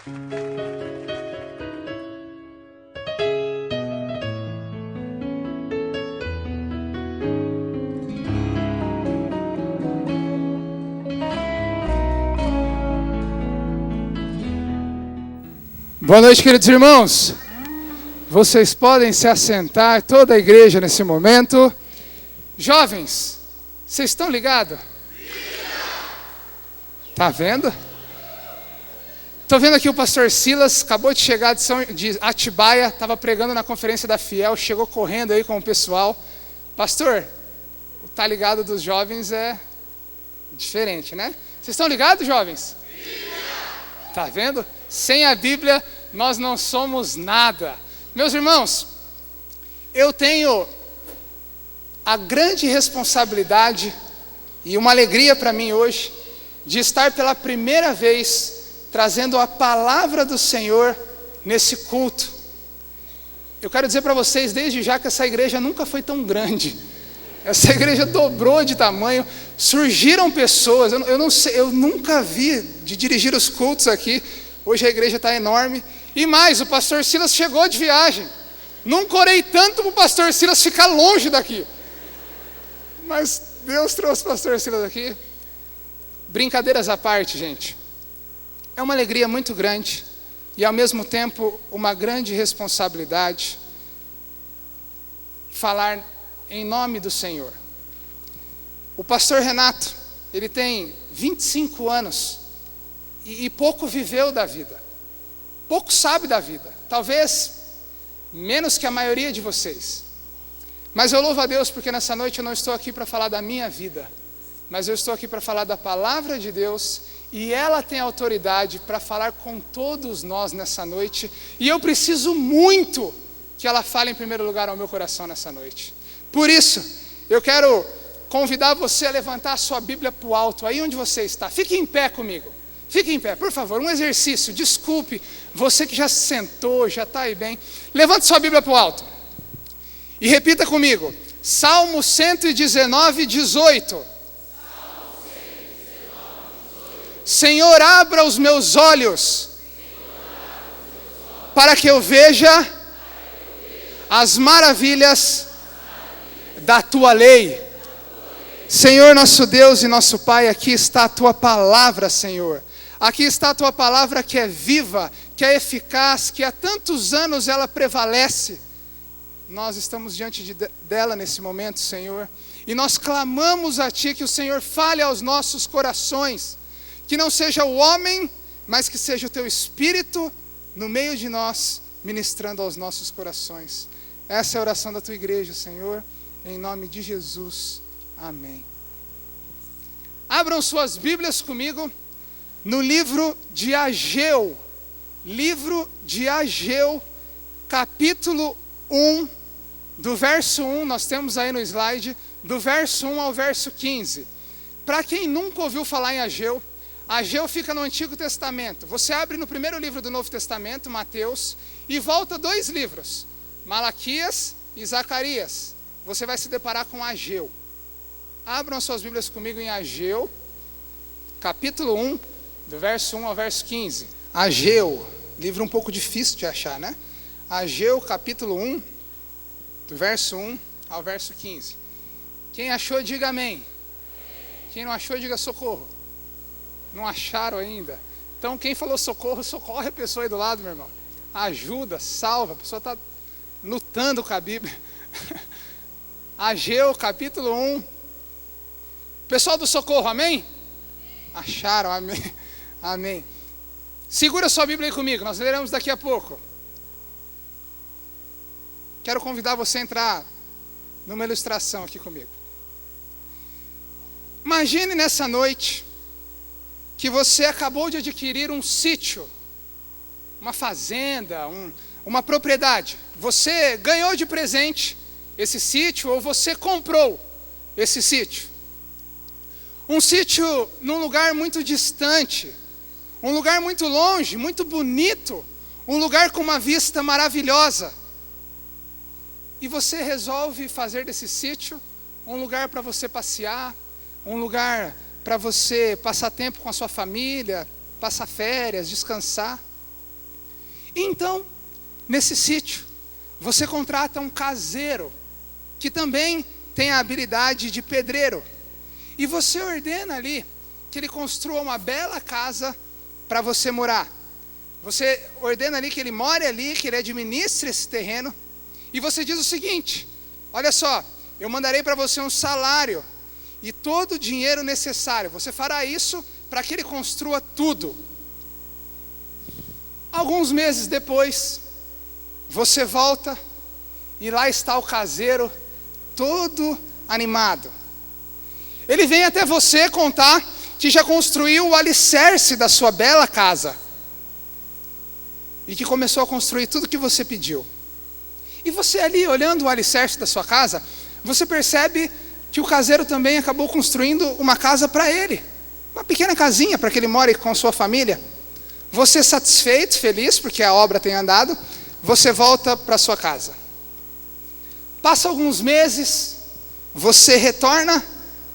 Boa noite, queridos irmãos. Vocês podem se assentar, toda a igreja nesse momento. Jovens, vocês estão ligados? Tá vendo? Estou vendo aqui o pastor Silas, acabou de chegar de Atibaia, estava pregando na conferência da Fiel, chegou correndo aí com o pessoal. Pastor, o tá ligado dos jovens é diferente, né? Vocês estão ligados, jovens? Tá vendo? Sem a Bíblia, nós não somos nada. Meus irmãos, eu tenho a grande responsabilidade e uma alegria para mim hoje de estar pela primeira vez trazendo a palavra do Senhor nesse culto. Eu quero dizer para vocês desde já que essa igreja nunca foi tão grande. Essa igreja dobrou de tamanho, surgiram pessoas, eu não sei, eu nunca vi de dirigir os cultos aqui. Hoje a igreja está enorme. E mais, o pastor Silas chegou de viagem. Nunca orei tanto para o pastor Silas ficar longe daqui. Mas Deus trouxe o pastor Silas aqui. Brincadeiras à parte, gente. É uma alegria muito grande e ao mesmo tempo uma grande responsabilidade falar em nome do Senhor. O pastor Renato, ele tem 25 anos e pouco viveu da vida. Pouco sabe da vida. Talvez menos que a maioria de vocês. Mas eu louvo a Deus porque nessa noite eu não estou aqui para falar da minha vida, mas eu estou aqui para falar da palavra de Deus e ela tem autoridade para falar com todos nós nessa noite e eu preciso muito que ela fale em primeiro lugar ao meu coração nessa noite. Por isso, eu quero convidar você a levantar a sua Bíblia para o alto, aí onde você está. Fique em pé comigo. Fique em pé, por favor, um exercício. Desculpe, você que já se sentou, já está aí bem. Levante sua Bíblia para o alto. E repita comigo. Salmo 119, 18. Senhor, abra os meus olhos para que eu veja as maravilhas da tua lei. Senhor, nosso Deus e nosso Pai, aqui está a tua palavra, Senhor. Aqui está a tua palavra que é viva, que é eficaz, que há tantos anos ela prevalece. Nós estamos diante dela nesse momento, Senhor. E nós clamamos a Ti que o Senhor fale aos nossos corações. Que não seja o homem, mas que seja o Teu Espírito no meio de nós, ministrando aos nossos corações. Essa é a oração da Tua igreja, Senhor. Em nome de Jesus. Amém. Abram suas Bíblias comigo no livro de Ageu. Livro de Ageu, capítulo 1, do verso 1, nós temos aí no slide, do verso 1 ao verso 15. Para quem nunca ouviu falar em Ageu, Ageu fica no Antigo Testamento. Você abre no primeiro livro do Novo Testamento, Mateus, e volta 2 livros, Malaquias e Zacarias. Você vai se deparar com Ageu. Abram as suas Bíblias comigo em Ageu, capítulo 1, do verso 1 ao verso 15. Ageu, livro um pouco difícil de achar, né? Ageu, capítulo 1, do verso 1 ao verso 15. Quem achou, diga amém. Quem não achou, diga socorro. Não acharam ainda? Então, quem falou socorro, socorre a pessoa aí do lado, meu irmão. Ajuda, salva, a pessoa está lutando com a Bíblia. Ageu, capítulo 1. Pessoal do socorro, amém? Acharam, amém. Amém. Segura sua Bíblia aí comigo, nós leremos daqui a pouco. Quero convidar você a entrar numa ilustração aqui comigo. Imagine nessa noite que você acabou de adquirir um sítio, uma fazenda, uma propriedade. Você ganhou de presente esse sítio ou você comprou esse sítio. Um sítio num lugar muito distante, um lugar muito longe, muito bonito, um lugar com uma vista maravilhosa. E você resolve fazer desse sítio um lugar para você passear, um lugar para você passar tempo com a sua família, passar férias, descansar. Então, nesse sítio, você contrata um caseiro, que também tem a habilidade de pedreiro. E você ordena ali que ele construa uma bela casa para você morar. Você ordena ali que ele more ali, que ele administre esse terreno. E você diz o seguinte: olha só, eu mandarei para você um salário e todo o dinheiro necessário. Você fará isso para que ele construa tudo. Alguns meses depois, você volta e lá está o caseiro todo animado. Ele vem até você contar que já construiu o alicerce da sua bela casa e que começou a construir tudo que você pediu. E você ali, olhando o alicerce da sua casa, você percebe que o caseiro também acabou construindo uma casa para ele, uma pequena casinha para que ele more com sua família. Você satisfeito, feliz porque a obra tem andado, você volta para sua casa. Passa alguns meses, você retorna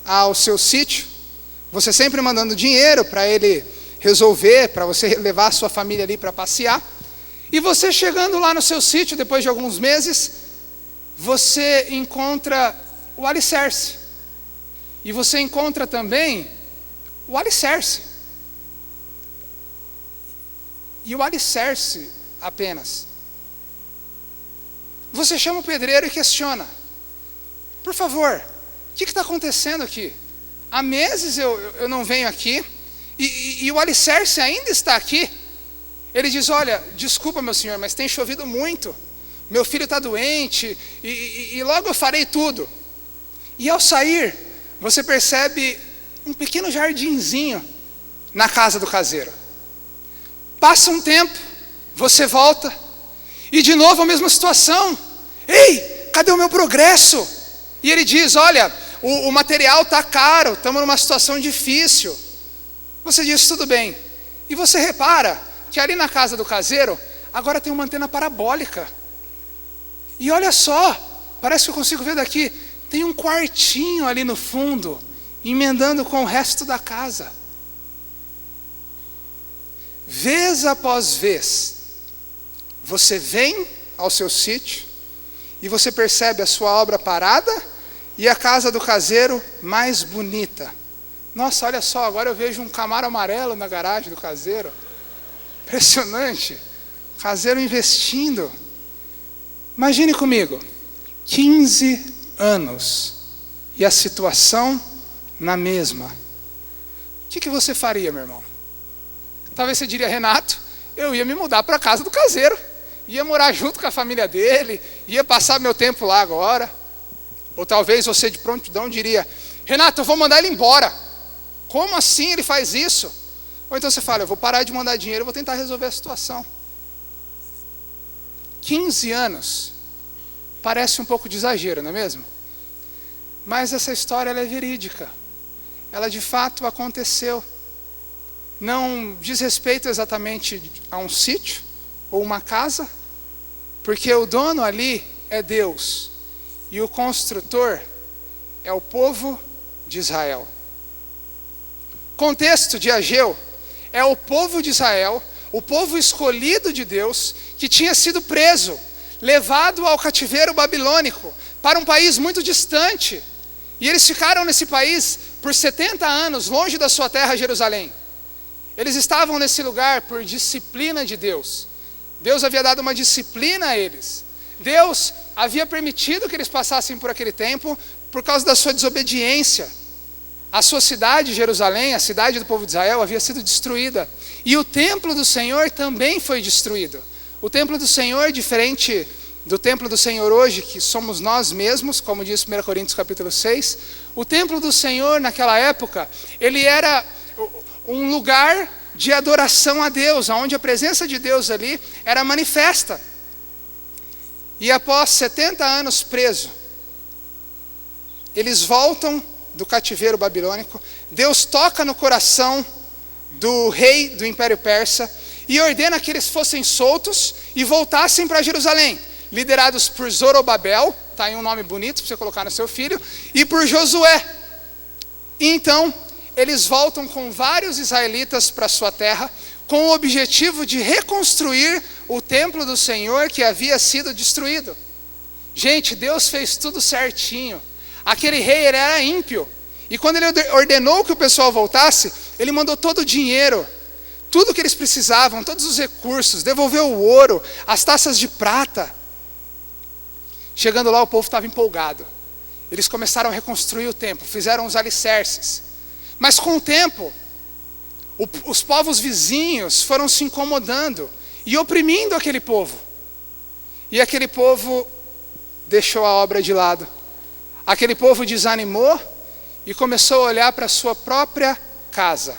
ao seu sítio, você sempre mandando dinheiro para ele resolver, para você levar a sua família ali para passear. E você chegando lá no seu sítio, depois de alguns meses, você encontra o alicerce. E você encontra também o alicerce. E o alicerce apenas. Você chama o pedreiro e questiona: por favor, o que está acontecendo aqui? Há meses eu não venho aqui e o alicerce ainda está aqui. Ele diz: olha, desculpa meu senhor, mas tem chovido muito. Meu filho está doente e logo eu farei tudo. E ao sair, você percebe um pequeno jardinzinho na casa do caseiro. Passa um tempo, você volta e de novo a mesma situação. Ei, cadê o meu progresso? E ele diz: olha, o material está caro, estamos numa situação difícil. Você diz: tudo bem. E você repara que ali na casa do caseiro, agora tem uma antena parabólica. E olha só, parece que eu consigo ver daqui, tem um quartinho ali no fundo, emendando com o resto da casa. Vez após vez, você vem ao seu sítio e você percebe a sua obra parada e a casa do caseiro mais bonita. Nossa, olha só, agora eu vejo um Camaro amarelo na garagem do caseiro. Impressionante. Caseiro investindo. Imagine comigo, 15 anos e a situação na mesma. O que você faria, meu irmão? Talvez você diria: Renato, eu ia me mudar para a casa do caseiro, ia morar junto com a família dele, ia passar meu tempo lá agora. Ou talvez você de prontidão diria: Renato, eu vou mandar ele embora. Como assim ele faz isso? Ou então você fala: eu vou parar de mandar dinheiro, eu vou tentar resolver a situação. 15 anos, parece um pouco de exagero, não é mesmo? Mas essa história ela é verídica. Ela de fato aconteceu. Não diz respeito exatamente a um sítio ou uma casa, porque o dono ali é Deus e o construtor é o povo de Israel. Contexto de Ageu é o povo de Israel, o povo escolhido de Deus, que tinha sido preso, levado ao cativeiro babilônico, para um país muito distante. E eles ficaram nesse país por 70 anos, longe da sua terra, Jerusalém. Eles estavam nesse lugar por disciplina de Deus. Deus havia dado uma disciplina a eles. Deus havia permitido que eles passassem por aquele tempo por causa da sua desobediência. A sua cidade, Jerusalém, a cidade do povo de Israel, havia sido destruída. E o templo do Senhor também foi destruído. O templo do Senhor, diferente do templo do Senhor hoje, que somos nós mesmos, como diz 1 Coríntios capítulo 6, o templo do Senhor naquela época, ele era um lugar de adoração a Deus, onde a presença de Deus ali era manifesta. E após 70 anos preso, eles voltam do cativeiro babilônico. Deus toca no coração do rei do Império Persa e ordena que eles fossem soltos e voltassem para Jerusalém, liderados por Zorobabel, está aí um nome bonito para você colocar no seu filho, e por Josué. E então, eles voltam com vários israelitas para sua terra, com o objetivo de reconstruir o templo do Senhor que havia sido destruído. Gente, Deus fez tudo certinho. Aquele rei ele era ímpio. E quando ele ordenou que o pessoal voltasse, ele mandou todo o dinheiro, tudo que eles precisavam, todos os recursos, devolveu o ouro, as taças de prata. Chegando lá, o povo estava empolgado. Eles começaram a reconstruir o templo, fizeram os alicerces. Mas com o tempo, os povos vizinhos foram se incomodando e oprimindo aquele povo. E aquele povo deixou a obra de lado. Aquele povo desanimou e começou a olhar para a sua própria casa.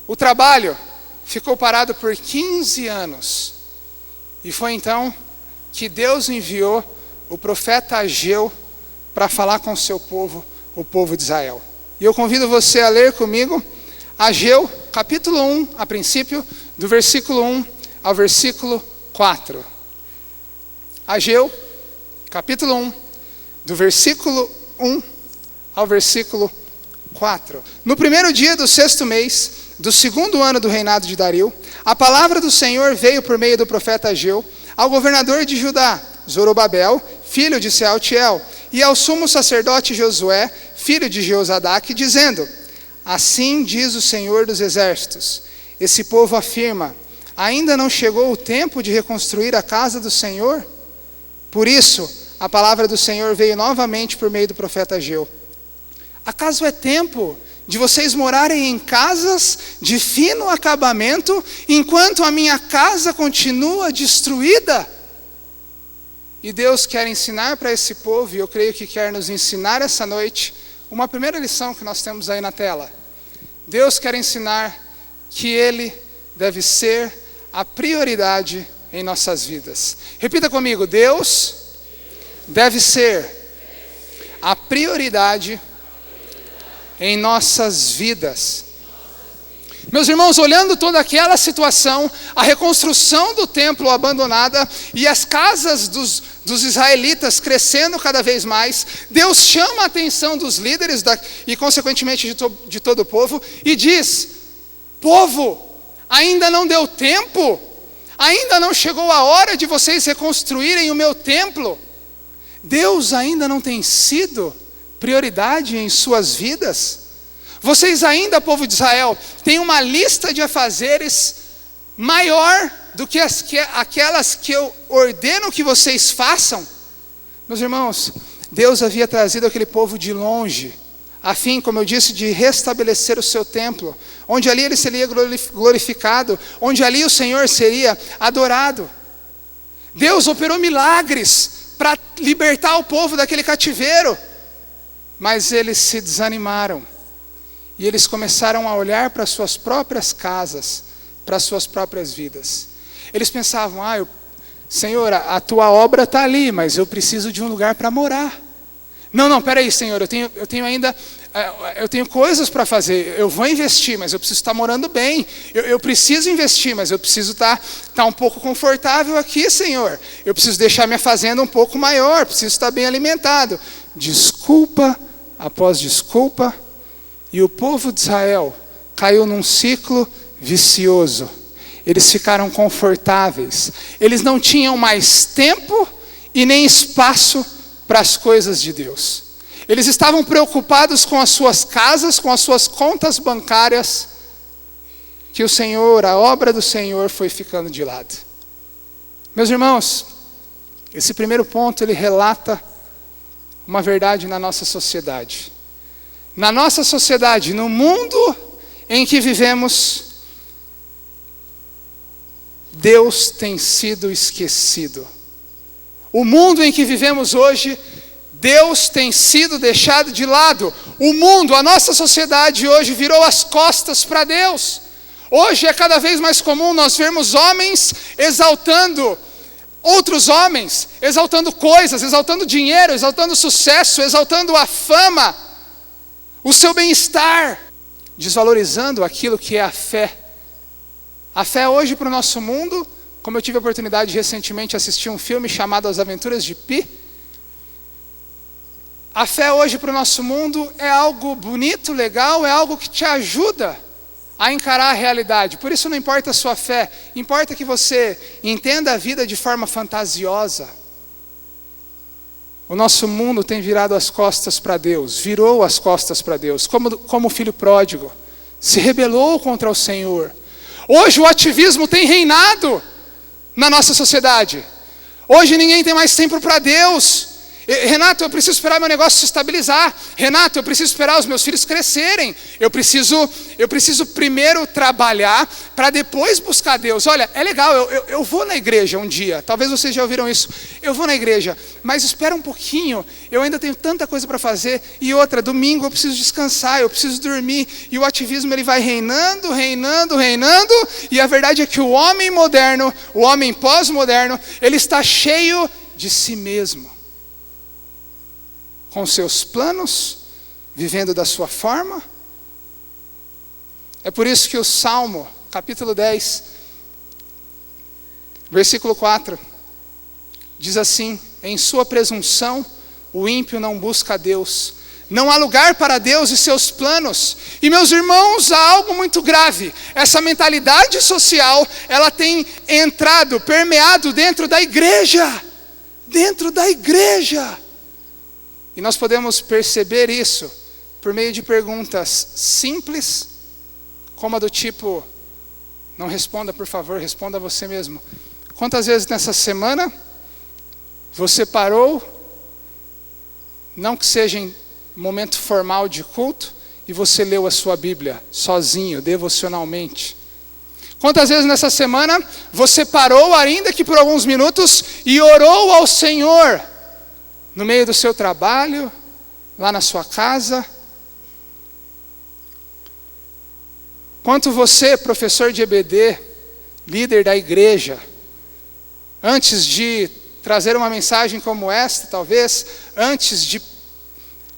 O trabalho ficou parado por 15 anos. E foi então que Deus enviou o profeta Ageu para falar com o seu povo, o povo de Israel. E eu convido você a ler comigo Ageu, capítulo 1, a princípio, do versículo 1 ao versículo 4. Ageu, capítulo 1, do versículo 1 ao versículo 4. No primeiro dia do 6º mês, do 2º ano do reinado de Dario, a palavra do Senhor veio por meio do profeta Ageu ao governador de Judá, Zorobabel, filho de Sealtiel, e ao sumo sacerdote Josué, filho de Jeozadak, dizendo: assim diz o Senhor dos exércitos, esse povo afirma, ainda não chegou o tempo de reconstruir a casa do Senhor? Por isso, a palavra do Senhor veio novamente por meio do profeta Ageu. Acaso é tempo de vocês morarem em casas de fino acabamento, enquanto a minha casa continua destruída? E Deus quer ensinar para esse povo, e eu creio que quer nos ensinar essa noite, uma primeira lição que nós temos aí na tela. Deus quer ensinar que Ele deve ser a prioridade em nossas vidas. Repita comigo: Deus deve ser a prioridade em nossas vidas. Meus irmãos, olhando toda aquela situação, a reconstrução do templo abandonada e as casas dos israelitas crescendo cada vez mais, Deus chama a atenção dos líderes e consequentemente de todo o povo e diz: povo, ainda não deu tempo? Ainda não chegou a hora de vocês reconstruírem o meu templo? Deus ainda não tem sido prioridade em suas vidas? Vocês ainda, povo de Israel, têm uma lista de afazeres maior do que aquelas que eu ordeno que vocês façam? Meus irmãos, Deus havia trazido aquele povo de longe, a fim, como eu disse, de restabelecer o seu templo, onde ali ele seria glorificado, onde ali o Senhor seria adorado. Deus operou milagres para libertar o povo daquele cativeiro, mas eles se desanimaram. E eles começaram a olhar para suas próprias casas, para suas próprias vidas. Eles pensavam: Senhor, a tua obra está ali, mas eu preciso de um lugar para morar. Não, peraí, Senhor, eu tenho coisas para fazer. Eu vou investir, mas eu preciso estar morando bem. Eu preciso investir, mas eu preciso estar um pouco confortável aqui, Senhor. Eu preciso deixar minha fazenda um pouco maior, preciso estar bem alimentado. Desculpa após desculpa. E o povo de Israel caiu num ciclo vicioso. Eles ficaram confortáveis. Eles não tinham mais tempo e nem espaço para as coisas de Deus. Eles estavam preocupados com as suas casas, com as suas contas bancárias, que o Senhor, a obra do Senhor foi ficando de lado. Meus irmãos, esse primeiro ponto ele relata uma verdade na nossa sociedade. Na nossa sociedade, no mundo em que vivemos, Deus tem sido esquecido. O mundo em que vivemos hoje, Deus tem sido deixado de lado. O mundo, a nossa sociedade hoje virou as costas para Deus. Hoje é cada vez mais comum nós vermos homens exaltando outros homens, exaltando coisas, exaltando dinheiro, exaltando sucesso, exaltando a fama, o seu bem-estar, desvalorizando aquilo que é a fé. A fé hoje para o nosso mundo, como eu tive a oportunidade de recentemente assistir um filme chamado As Aventuras de Pi, a fé hoje para o nosso mundo é algo bonito, legal, é algo que te ajuda a encarar a realidade. Por isso não importa a sua fé, importa que você entenda a vida de forma fantasiosa. O nosso mundo tem virado as costas para Deus, virou as costas para Deus, como o filho pródigo, se rebelou contra o Senhor. Hoje o ativismo tem reinado na nossa sociedade. Hoje ninguém tem mais tempo para Deus. Renato, eu preciso esperar meu negócio se estabilizar. Renato, eu preciso esperar os meus filhos crescerem. Eu preciso primeiro trabalhar para depois buscar Deus. Olha, é legal, eu vou na igreja um dia. Talvez vocês já ouviram isso. Eu vou na igreja, mas espera um pouquinho. Eu ainda tenho tanta coisa para fazer. E outra, domingo eu preciso descansar, eu preciso dormir. E o ativismo ele vai reinando. E a verdade é que o homem moderno, o homem pós-moderno, ele está cheio de si mesmo. Com seus planos, vivendo da sua forma. É por isso que o Salmo, capítulo 10, versículo 4, diz assim: em sua presunção, o ímpio não busca a Deus. Não há lugar para Deus e seus planos. E meus irmãos, há algo muito grave. Essa mentalidade social, ela tem entrado, permeado dentro da igreja. Dentro da igreja. E nós podemos perceber isso por meio de perguntas simples, como a do tipo: não responda por favor, responda você mesmo. Quantas vezes nessa semana você parou, não que seja em momento formal de culto, e você leu a sua Bíblia sozinho, devocionalmente? Quantas vezes nessa semana você parou, ainda que por alguns minutos, e orou ao Senhor? No meio do seu trabalho, lá na sua casa. Quanto você, professor de EBD, líder da igreja, antes de trazer uma mensagem como esta, talvez, antes de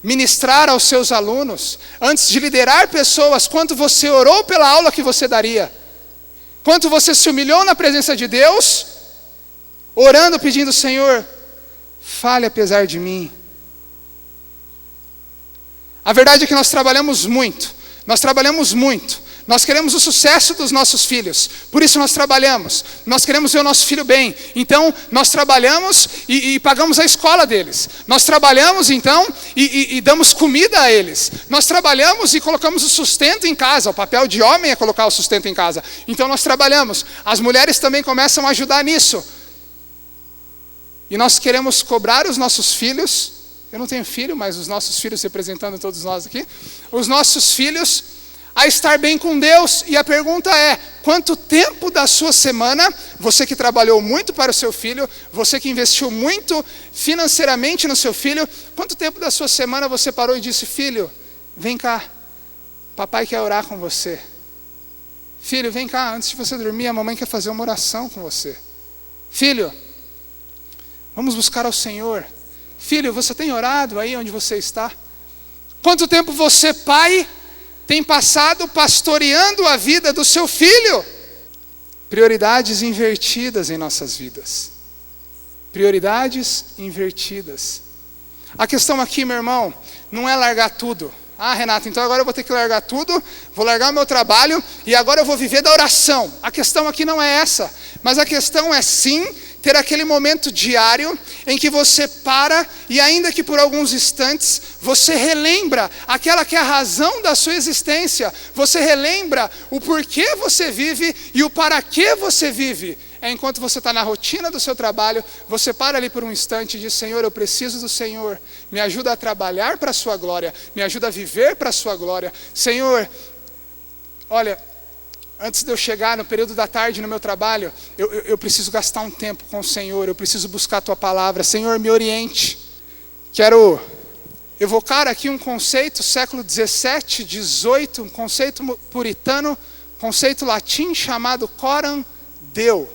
ministrar aos seus alunos, antes de liderar pessoas, quanto você orou pela aula que você daria? Quanto você se humilhou na presença de Deus, orando, pedindo: Senhor, fale apesar de mim. A verdade é que nós trabalhamos muito. Nós queremos o sucesso dos nossos filhos. Por isso nós trabalhamos. Nós queremos ver o nosso filho bem. Então nós trabalhamos e pagamos a escola deles. Nós trabalhamos então e damos comida a eles. Nós trabalhamos e colocamos o sustento em casa. O papel de homem é colocar o sustento em casa. Então nós trabalhamos. As mulheres também começam a ajudar nisso. E nós queremos cobrar os nossos filhos, eu não tenho filho, mas os nossos filhos, representando todos nós aqui, os nossos filhos a estar bem com Deus. E a pergunta é: quanto tempo da sua semana, você que trabalhou muito para o seu filho, você que investiu muito financeiramente no seu filho, quanto tempo da sua semana você parou e disse: filho, vem cá, papai quer orar com você. Filho, vem cá, antes de você dormir, a mamãe quer fazer uma oração com você. Filho, vamos buscar ao Senhor. Filho, você tem orado aí onde você está? Quanto tempo você, pai, tem passado pastoreando a vida do seu filho? Prioridades invertidas em nossas vidas. Prioridades invertidas. A questão aqui, meu irmão, não é largar tudo. Ah, Renato, então agora eu vou ter que largar tudo, vou largar o meu trabalho e agora eu vou viver da oração. A questão aqui não é essa, mas a questão é sim ter aquele momento diário em que você para e ainda que por alguns instantes você relembra aquela que é a razão da sua existência. Você relembra o porquê você vive e o para que você vive. É enquanto você está na rotina do seu trabalho, você para ali por um instante e diz: Senhor, eu preciso do Senhor. Me ajuda a trabalhar para a sua glória. Me ajuda a viver para a sua glória. Senhor, olha, antes de eu chegar no período da tarde no meu trabalho, eu preciso gastar um tempo com o Senhor. Eu preciso buscar a tua palavra. Senhor, me oriente. Quero evocar aqui um conceito século 17, 18, um conceito puritano, conceito latim chamado coram Deo.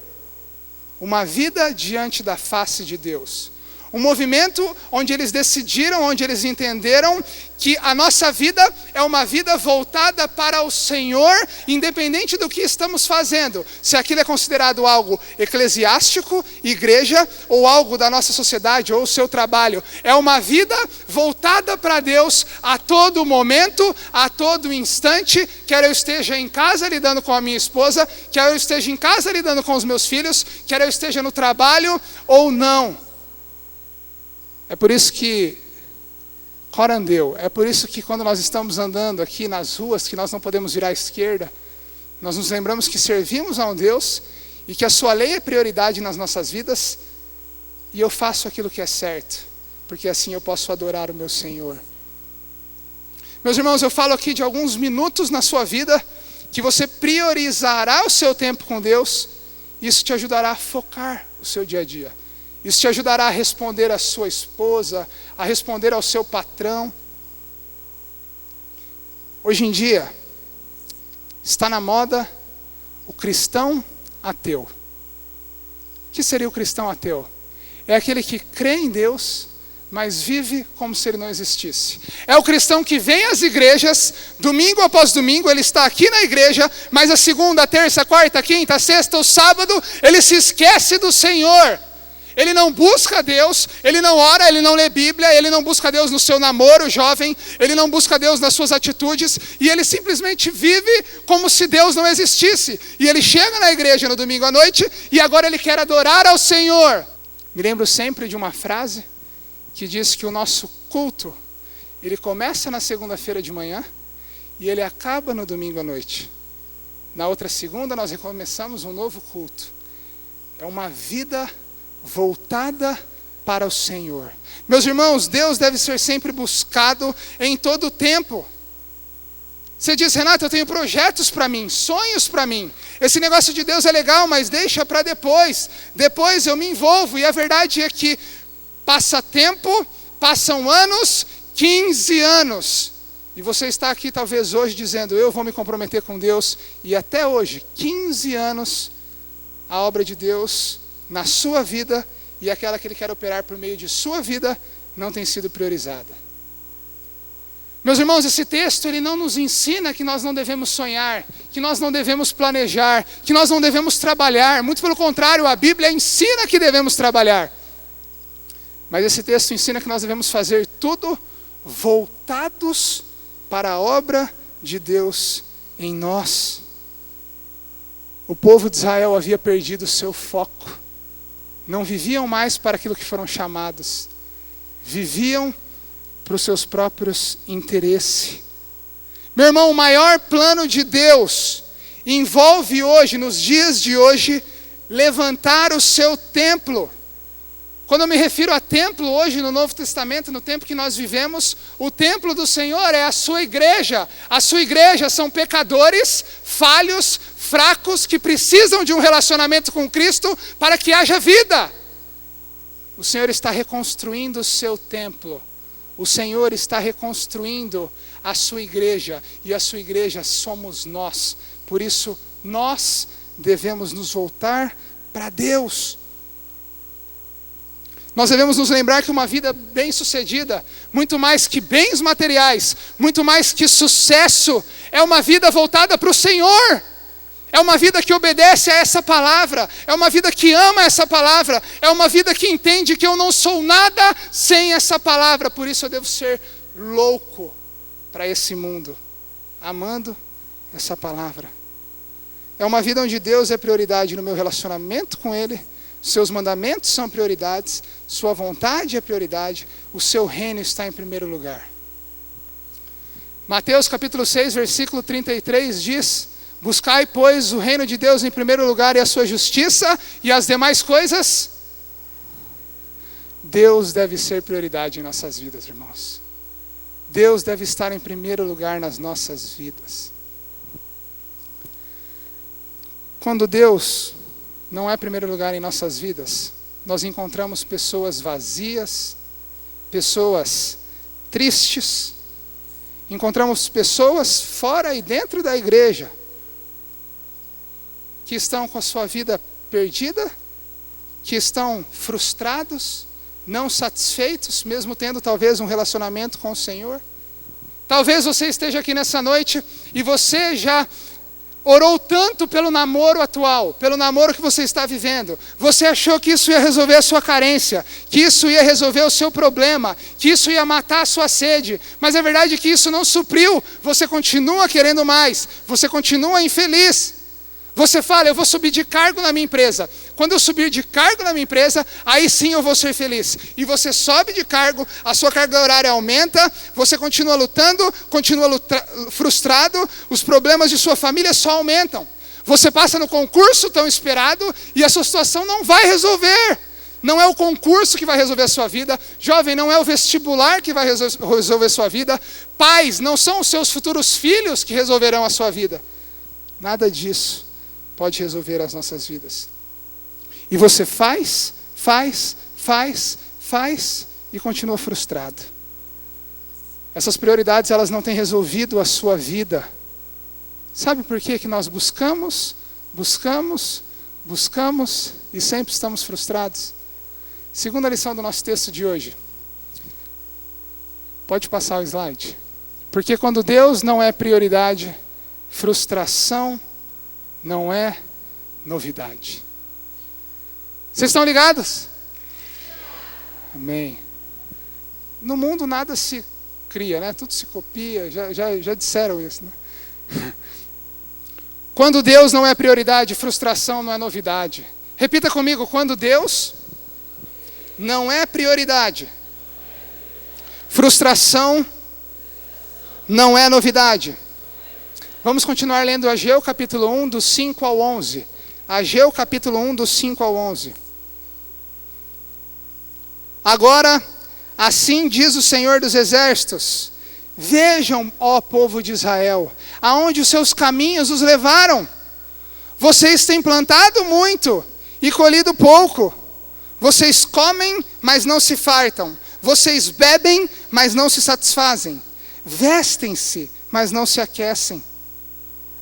Uma vida diante da face de Deus. Um movimento onde eles decidiram, onde eles entenderam que a nossa vida é uma vida voltada para o Senhor, independente do que estamos fazendo. Se aquilo é considerado algo eclesiástico, igreja, ou algo da nossa sociedade, ou o seu trabalho. É uma vida voltada para Deus a todo momento, a todo instante, quer eu esteja em casa lidando com a minha esposa, quer eu esteja em casa lidando com os meus filhos, quer eu esteja no trabalho ou não. É por isso que corandeu, é por isso que quando nós estamos andando aqui nas ruas, que nós não podemos virar à esquerda, nós nos lembramos que servimos a um Deus e que a sua lei é prioridade nas nossas vidas, e eu faço aquilo que é certo, porque assim eu posso adorar o meu Senhor. Meus irmãos, eu falo aqui de alguns minutos na sua vida, que você priorizará o seu tempo com Deus, e isso te ajudará a focar o seu dia a dia. Isso te ajudará a responder à sua esposa, a responder ao seu patrão. Hoje em dia, está na moda o cristão ateu. O que seria o cristão ateu? É aquele que crê em Deus, mas vive como se ele não existisse. É o cristão que vem às igrejas, domingo após domingo, ele está aqui na igreja, mas a segunda, a terça, a quarta, a quinta, a sexta, o sábado, ele se esquece do Senhor. Ele não busca Deus, ele não ora, ele não lê Bíblia, ele não busca Deus no seu namoro jovem, ele não busca Deus nas suas atitudes, e ele simplesmente vive como se Deus não existisse. E ele chega na igreja no domingo à noite, e agora ele quer adorar ao Senhor. Me lembro sempre de uma frase que diz que o nosso culto, ele começa na segunda-feira de manhã, e ele acaba no domingo à noite. Na outra segunda nós recomeçamos um novo culto. É uma vida voltada para o Senhor. Meus irmãos, Deus deve ser sempre buscado em todo o tempo. Você diz, Renato, eu tenho projetos para mim, sonhos para mim. Esse negócio de Deus é legal, mas deixa para depois. Depois eu me envolvo. E a verdade é que passa tempo, passam anos, 15 anos. E você está aqui talvez hoje dizendo, eu vou me comprometer com Deus. E até hoje, 15 anos, a obra de Deus na sua vida e aquela que Ele quer operar por meio de sua vida não tem sido priorizada. Meus irmãos, esse texto ele não nos ensina que nós não devemos sonhar, que nós não devemos planejar, que nós não devemos trabalhar. Muito pelo contrário, a Bíblia ensina que devemos trabalhar. Mas esse texto ensina que nós devemos fazer tudo voltados para a obra de Deus em nós. O povo de Israel havia perdido o seu foco. Não viviam mais para aquilo que foram chamados. Viviam para os seus próprios interesses. Meu irmão, o maior plano de Deus envolve hoje, nos dias de hoje, levantar o seu templo. Quando eu me refiro a templo hoje no Novo Testamento, no tempo que nós vivemos, o templo do Senhor é a sua igreja. A sua igreja são pecadores, falhos, fracos, que precisam de um relacionamento com Cristo para que haja vida. O Senhor está reconstruindo o seu templo. O Senhor está reconstruindo a sua igreja. E a sua igreja somos nós. Por isso, nós devemos nos voltar para Deus. Nós devemos nos lembrar que uma vida bem-sucedida, muito mais que bens materiais, muito mais que sucesso, é uma vida voltada para o Senhor. É uma vida que obedece a essa palavra, é uma vida que ama essa palavra, é uma vida que entende que eu não sou nada sem essa palavra, por isso eu devo ser louco para esse mundo, amando essa palavra. É uma vida onde Deus é prioridade no meu relacionamento com Ele, seus mandamentos são prioridades, sua vontade é prioridade, o seu reino está em primeiro lugar. Mateus capítulo 6, versículo 33 diz: buscai, pois, o reino de Deus em primeiro lugar e a sua justiça, e as demais coisas. Deus deve ser prioridade em nossas vidas, irmãos. Deus deve estar em primeiro lugar nas nossas vidas. Quando Deus não é primeiro lugar em nossas vidas, nós encontramos pessoas vazias, pessoas tristes, encontramos pessoas fora e dentro da igreja, que estão com a sua vida perdida, que estão frustrados, não satisfeitos, mesmo tendo talvez um relacionamento com o Senhor. Talvez você esteja aqui nessa noite e você já orou tanto pelo namoro atual, pelo namoro que você está vivendo. Você achou que isso ia resolver a sua carência, que isso ia resolver o seu problema, que isso ia matar a sua sede. Mas a verdade é que isso não supriu. Você continua querendo mais, você continua infeliz. Você fala, eu vou subir de cargo na minha empresa. Quando eu subir de cargo na minha empresa, aí sim eu vou ser feliz. E você sobe de cargo, a sua carga horária aumenta, você continua lutando, frustrado, os problemas de sua família só aumentam. Você passa no concurso tão esperado e a sua situação não vai resolver. Não é o concurso que vai resolver a sua vida. Jovem, não é o vestibular que vai resolver a sua vida. Pais, não são os seus futuros filhos que resolverão a sua vida. Nada disso pode resolver as nossas vidas. E você faz e continua frustrado. Essas prioridades, elas não têm resolvido a sua vida. Sabe por que nós buscamos e sempre estamos frustrados? Segunda lição do nosso texto de hoje. Pode passar o slide. Porque quando Deus não é prioridade, frustração não é novidade. Vocês estão ligados? Amém. No mundo nada se cria, né? Tudo se copia, já disseram isso, né? Quando Deus não é prioridade, frustração não é novidade. Repita comigo, quando Deus não é prioridade, frustração não é novidade. Vamos continuar lendo Ageu capítulo 1, dos 5 ao 11. Ageu capítulo 1, dos 5 ao 11. Agora, assim diz o Senhor dos Exércitos: vejam, ó povo de Israel, aonde os seus caminhos os levaram. Vocês têm plantado muito e colhido pouco. Vocês comem, mas não se fartam. Vocês bebem, mas não se satisfazem. Vestem-se, mas não se aquecem.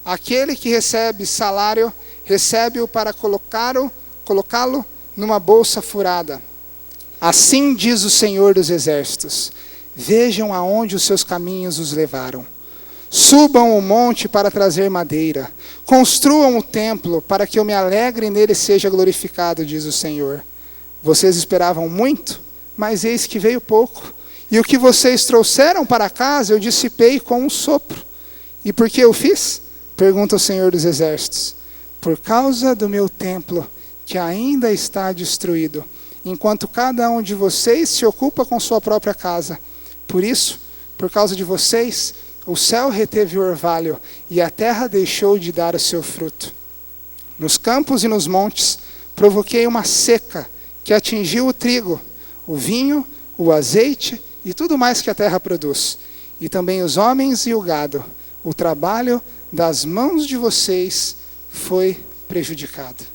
Aquele que recebe salário, recebe-o para colocá-lo numa bolsa furada. Assim diz o Senhor dos Exércitos: vejam aonde os seus caminhos os levaram. Subam o monte para trazer madeira. Construam o templo para que eu me alegre e nele seja glorificado, diz o Senhor. Vocês esperavam muito, mas eis que veio pouco. E o que vocês trouxeram para casa eu dissipei com um sopro. E por que eu fiz? Pergunta o Senhor dos Exércitos. Por causa do meu templo, que ainda está destruído, enquanto cada um de vocês se ocupa com sua própria casa. Por isso, por causa de vocês, o céu reteve o orvalho, e a terra deixou de dar o seu fruto. Nos campos e nos montes, provoquei uma seca, que atingiu o trigo, o vinho, o azeite e tudo mais que a terra produz. E também os homens e o gado. O trabalho das mãos de vocês foi prejudicado.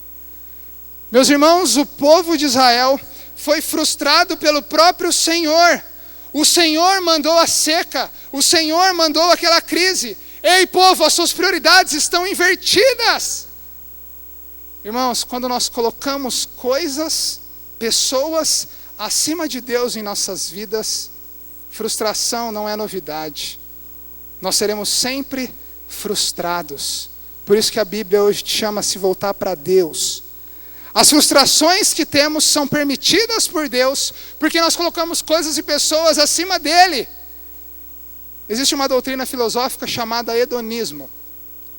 Meus irmãos, o povo de Israel foi frustrado pelo próprio Senhor. O Senhor mandou a seca, o Senhor mandou aquela crise. Ei, povo, as suas prioridades estão invertidas. Irmãos, quando nós colocamos coisas, pessoas acima de Deus em nossas vidas, frustração não é novidade. Nós seremos sempre frustrados. Por isso que a Bíblia hoje chama se voltar para Deus. As frustrações que temos são permitidas por Deus, porque nós colocamos coisas e pessoas acima dele. Existe uma doutrina filosófica chamada hedonismo.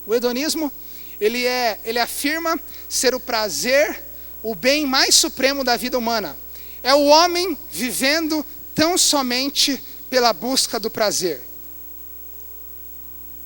O hedonismo, ele afirma ser o prazer, o bem mais supremo da vida humana. É o homem vivendo tão somente pela busca do prazer.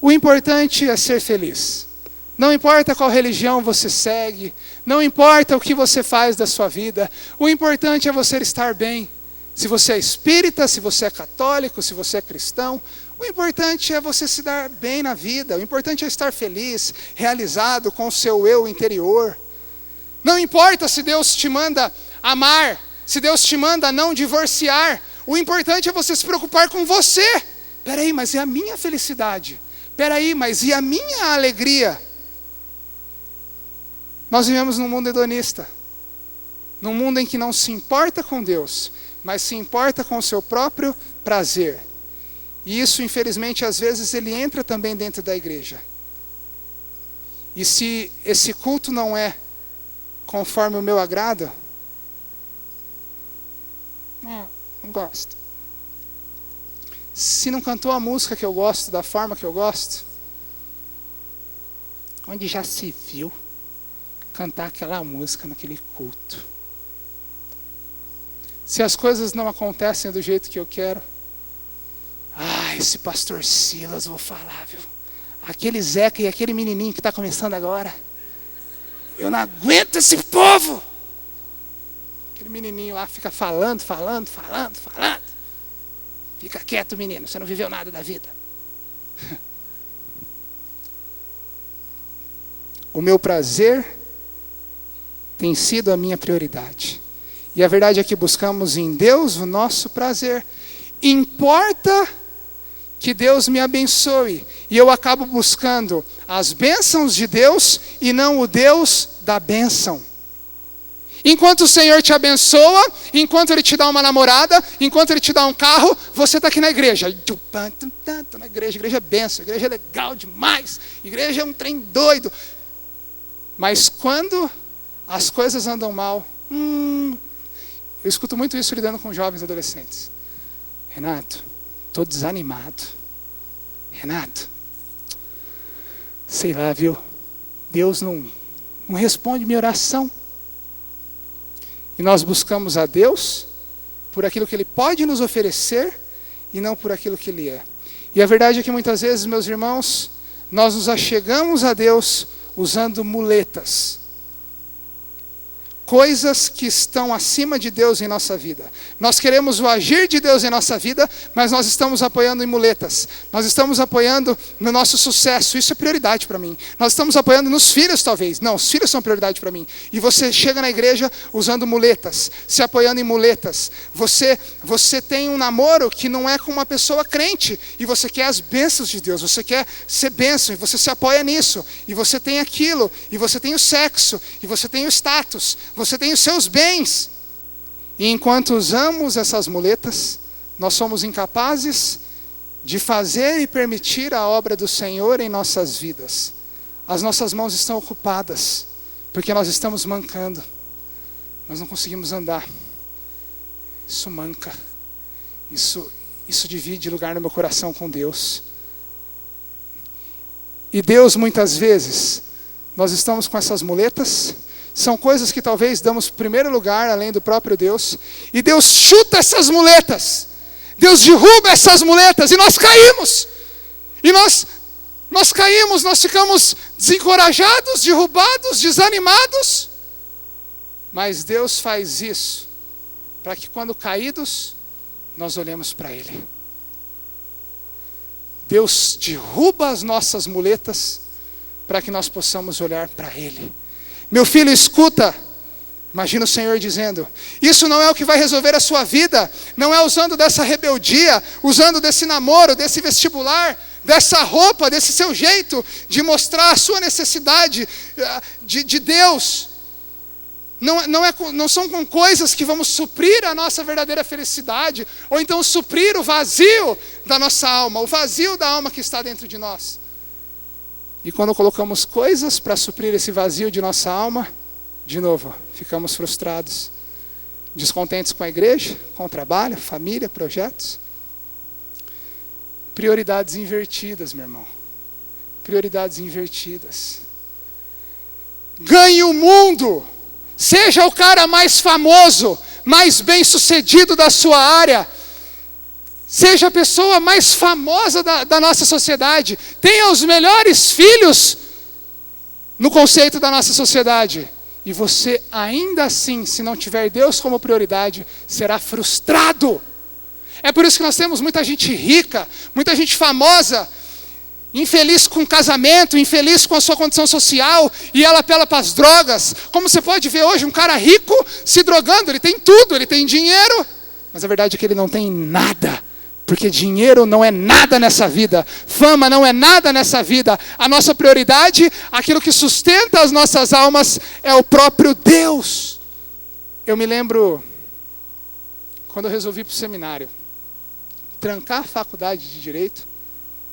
O importante é ser feliz. Não importa qual religião você segue, não importa o que você faz da sua vida, o importante é você estar bem. Se você é espírita, se você é católico, se você é cristão, o importante é você se dar bem na vida, o importante é estar feliz, realizado com o seu eu interior. Não importa se Deus te manda amar, se Deus te manda não divorciar, o importante é você se preocupar com você. Peraí, mas e a minha felicidade? Peraí, mas e a minha alegria? Nós vivemos num mundo hedonista, num mundo em que não se importa com Deus, mas se importa com o seu próprio prazer. E isso, infelizmente, às vezes ele entra também dentro da igreja. E se esse culto não é conforme o meu agrado, não gosto. Se não cantou a música que eu gosto, da forma que eu gosto, onde já se viu cantar aquela música naquele culto? Se as coisas não acontecem do jeito que eu quero, esse pastor Silas, vou falar, viu? Aquele Zeca e aquele menininho que está começando agora, eu não aguento esse povo. Aquele menininho lá fica falando. Fica quieto, menino, você não viveu nada da vida. O meu prazer tem sido a minha prioridade. E a verdade é que buscamos em Deus o nosso prazer. Importa que Deus me abençoe. E eu acabo buscando as bênçãos de Deus e não o Deus da bênção. Enquanto o Senhor te abençoa, enquanto Ele te dá uma namorada, enquanto Ele te dá um carro, você está aqui na igreja. Na igreja é bênção, igreja é legal demais, igreja é um trem doido. Mas quando as coisas andam mal, eu escuto muito isso lidando com jovens e adolescentes. Renato, estou desanimado. Renato, sei lá, viu? Deus não responde minha oração. E nós buscamos a Deus por aquilo que Ele pode nos oferecer e não por aquilo que Ele é. E a verdade é que muitas vezes, meus irmãos, nós nos achegamos a Deus usando muletas. Coisas que estão acima de Deus em nossa vida. Nós queremos o agir de Deus em nossa vida, mas nós estamos apoiando em muletas. Nós estamos apoiando no nosso sucesso. Isso é prioridade para mim. Nós estamos apoiando nos filhos, talvez. Não, os filhos são prioridade para mim. E você chega na igreja usando muletas, se apoiando em muletas. Você tem um namoro que não é com uma pessoa crente, e você quer as bênçãos de Deus. Você quer ser bênção, e você se apoia nisso. E você tem aquilo, e você tem o sexo, e você tem o status. Você tem os seus bens. E enquanto usamos essas muletas, nós somos incapazes de fazer e permitir a obra do Senhor em nossas vidas. As nossas mãos estão ocupadas, porque nós estamos mancando. Nós não conseguimos andar. Isso manca. Isso divide lugar no meu coração com Deus. E Deus, muitas vezes, nós estamos com essas muletas. São coisas que talvez damos primeiro lugar, além do próprio Deus. E Deus chuta essas muletas. Deus derruba essas muletas e nós caímos. E nós caímos, nós ficamos desencorajados, derrubados, desanimados. Mas Deus faz isso para que quando caídos, nós olhemos para Ele. Deus derruba as nossas muletas para que nós possamos olhar para Ele. Meu filho, escuta. Imagina o Senhor dizendo, isso não é o que vai resolver a sua vida. Não é usando dessa rebeldia, usando desse namoro, desse vestibular, dessa roupa, desse seu jeito de mostrar a sua necessidade de Deus. Não são com coisas que vamos suprir a nossa verdadeira felicidade, ou então suprir o vazio da nossa alma, o vazio da alma que está dentro de nós. E quando colocamos coisas para suprir esse vazio de nossa alma, de novo, ficamos frustrados, descontentes com a igreja, com o trabalho, família, projetos. Prioridades invertidas, meu irmão. Prioridades invertidas. Ganhe o mundo. Seja o cara mais famoso, mais bem-sucedido da sua área. Seja a pessoa mais famosa da nossa sociedade. Tenha os melhores filhos no conceito da nossa sociedade. E você, ainda assim, se não tiver Deus como prioridade, será frustrado. É por isso que nós temos muita gente rica, muita gente famosa, infeliz com o casamento, infeliz com a sua condição social, e ela apela para as drogas. Como você pode ver hoje, um cara rico se drogando, ele tem tudo, ele tem dinheiro, mas a verdade é que ele não tem nada. Porque dinheiro não é nada nessa vida. Fama não é nada nessa vida. A nossa prioridade, aquilo que sustenta as nossas almas, é o próprio Deus. Eu me lembro, quando eu resolvi ir para o seminário. Trancar a faculdade de Direito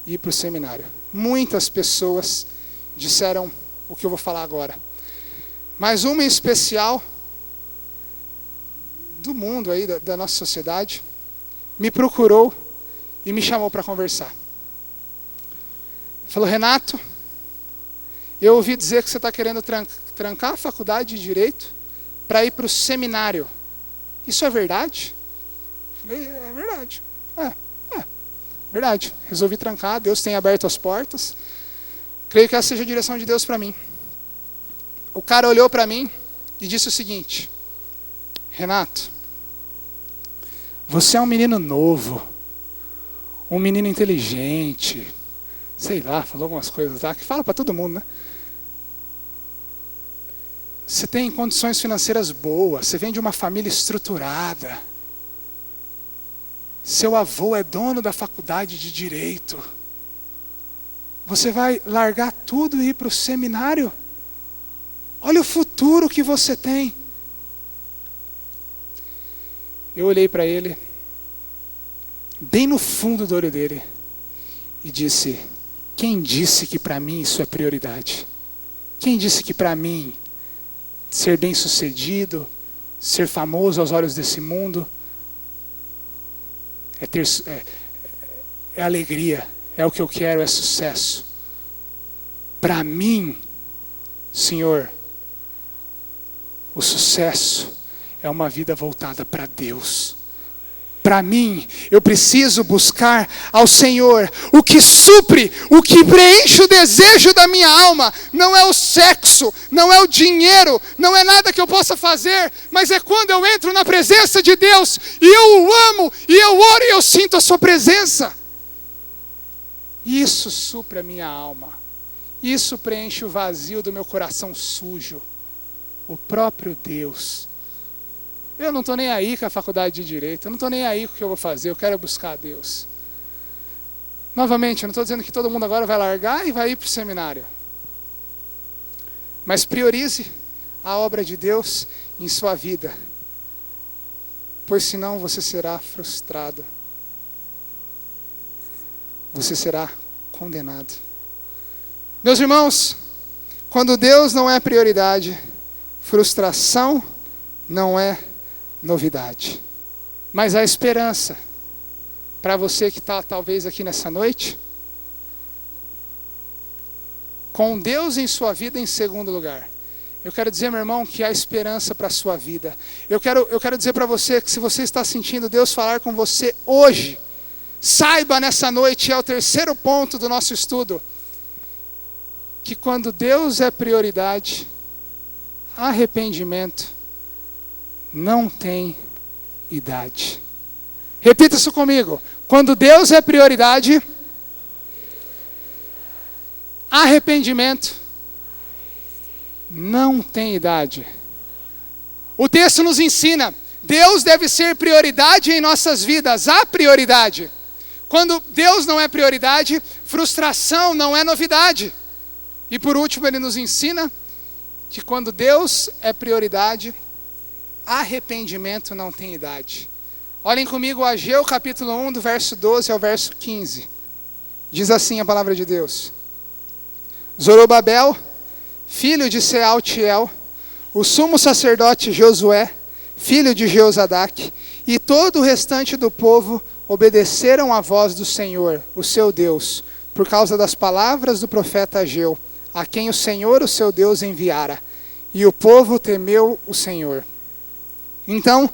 e ir para o seminário. Muitas pessoas disseram o que eu vou falar agora. Mas uma em especial, do mundo aí, da nossa sociedade, me procurou e me chamou para conversar. Falou: Renato, eu ouvi dizer que você está querendo trancar a faculdade de Direito para ir para o seminário. Isso é verdade? Falei: é verdade. Verdade. Resolvi trancar, Deus tem aberto as portas. Creio que essa seja a direção de Deus para mim. O cara olhou para mim e disse o seguinte: Renato, você é um menino novo, um menino inteligente, sei lá, falou algumas coisas lá, que fala para todo mundo, né? Você tem condições financeiras boas, você vem de uma família estruturada. Seu avô é dono da faculdade de Direito. Você vai largar tudo e ir para o seminário? Olha o futuro que você tem. Eu olhei para ele, bem no fundo do olho dele, e disse: quem disse que para mim isso é prioridade? Quem disse que para mim ser bem-sucedido, ser famoso aos olhos desse mundo, é alegria, é o que eu quero, é sucesso? Para mim, Senhor, o sucesso é uma vida voltada para Deus. Para mim, eu preciso buscar ao Senhor. O que supre, o que preenche o desejo da minha alma, não é o sexo, não é o dinheiro, não é nada que eu possa fazer, mas é quando eu entro na presença de Deus, e eu o amo, e eu oro, e eu sinto a sua presença. Isso supre a minha alma. Isso preenche o vazio do meu coração sujo. O próprio Deus. Eu não estou nem aí com a faculdade de Direito, eu não estou nem aí com o que eu vou fazer, eu quero buscar a Deus. Novamente, eu não estou dizendo que todo mundo agora vai largar e vai ir para o seminário. Mas priorize a obra de Deus em sua vida, pois senão você será frustrado. Você será condenado. Meus irmãos, quando Deus não é prioridade, frustração não é novidade. Mas há esperança para você que está talvez aqui nessa noite, com Deus em sua vida em segundo lugar. Eu quero dizer, meu irmão, que há esperança para a sua vida. Eu quero dizer para você que se você está sentindo Deus falar com você hoje, saiba nessa noite, é o terceiro ponto do nosso estudo, que quando Deus é prioridade, arrependimento não tem idade. Repita isso comigo. Quando Deus é prioridade, arrependimento não tem idade. O texto nos ensina, Deus deve ser prioridade em nossas vidas, a prioridade. Quando Deus não é prioridade, frustração não é novidade. E por último, ele nos ensina que quando Deus é prioridade, arrependimento não tem idade. Olhem comigo Ageu capítulo 1, do verso 12 ao verso 15. Diz assim a palavra de Deus: Zorobabel, filho de Sealtiel, o sumo sacerdote Josué, filho de Jeozadaque, e todo o restante do povo obedeceram à voz do Senhor, o seu Deus, por causa das palavras do profeta Ageu, a quem o Senhor, o seu Deus, enviara. E o povo temeu o Senhor. Então,